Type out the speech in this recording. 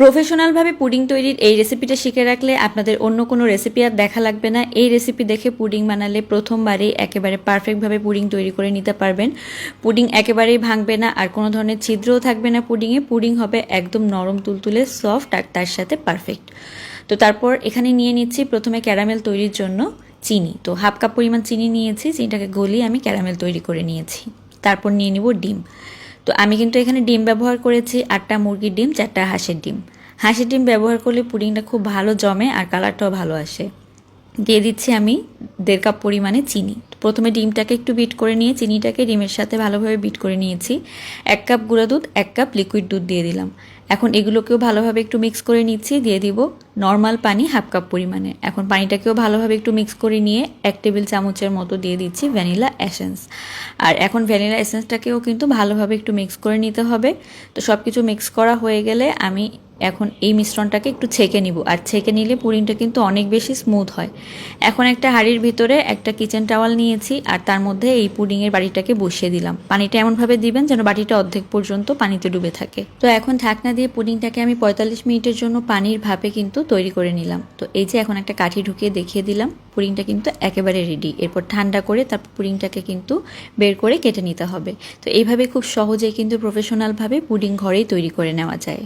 প্রফেশনালভাবে pudding তৈরির এই রেসিপিটা শিখে রাখলে আপনাদের অন্য কোনো রেসিপি আর দেখা লাগবে না। এই রেসিপি দেখে পুডিং বানালে প্রথমবারেই একেবারে পারফেক্টভাবে পুডিং তৈরি করে নিতে পারবেন। পুডিং একেবারেই ভাঙবে না, আর কোনো ধরনের ছিদ্রও থাকবে না পুডিংয়ে। পুডিং হবে একদম নরম তুলতুলে সফট, আর তার সাথে পারফেক্ট। তো তারপর এখানে নিয়ে নিচ্ছি প্রথমে ক্যারামেল তৈরির জন্য চিনি। তো হাফ কাপ পরিমাণ চিনি নিয়েছি, চিনিটাকে গলিয়ে আমি ক্যারামেল তৈরি করে নিয়েছি। তারপর নিয়ে নিব ডিম। তো আমি কিন্তু এখানে ডিম ব্যবহার করেছি 8টা মুরগির ডিম, 4টা হাঁসের ডিম। হাঁসের ডিম ব্যবহার করলে পুডিংটা খুব ভালো জমে আর কালারটাও ভালো আসে। দিয়ে দিচ্ছি আমি 1.5 কাপ পরিমাণে চিনি। প্রথমে ডিমটাকে একটু বিট করে নিয়ে চিনিটাকে ডিমের সাথে ভালোভাবে বিট করে নিয়েছি। 1 কাপ গুঁড়া দুধ, 1 কাপ লিকুইড দুধ দিয়ে দিলাম। এখন এগুলোকেও ভালোভাবে একটু মিক্স করে নিচ্ছি। দিয়ে দিব নর্মাল পানি হাফ কাপ পরিমাণে। এখন পানিটাকেও ভালোভাবে একটু মিক্স করে নিয়ে 1 টেবিল চামচের মতো দিয়ে দিচ্ছি ভ্যানিলা এসেন্স। আর এখন ভ্যানিলা এসেন্সটাকেও কিন্তু ভালোভাবে একটু মিক্স করে নিতে হবে। তো সব কিছু মিক্স করা হয়ে গেলে আমি এখন এই মিশ্রণটাকে একটু ছেঁকে নিব। আর ছেঁকে নিলে পুডিংটা কিন্তু অনেক বেশি স্মুথ হয়। এখন একটা হাঁড়ির ভিতরে একটা কিচেন টাওয়াল নিয়েছি, আর তার মধ্যে এই পুডিংয়ের বাটিটাকে বসিয়ে দিলাম। পানিটা এমনভাবে দিবেন যেন বাটিটা অর্ধেক পর্যন্ত পানিতে ডুবে থাকে। তো এখন ঢাকনা দিয়ে পুডিংটাকে আমি 45 মিনিটের জন্য পানির ভাপে কিন্তু তৈরি করে নিলাম। তো এই যে এখন একটা কাঠি ঢুকিয়ে দেখিয়ে দিলাম, পুডিংটা কিন্তু একেবারে রেডি। এরপর ঠান্ডা করে তারপর পুডিংটাকে কিন্তু বের করে কেটে নিতে হবে। তো এইভাবে খুব সহজেই কিন্তু প্রফেশনালভাবে পুডিং ঘরেই তৈরি করে নেওয়া যায়।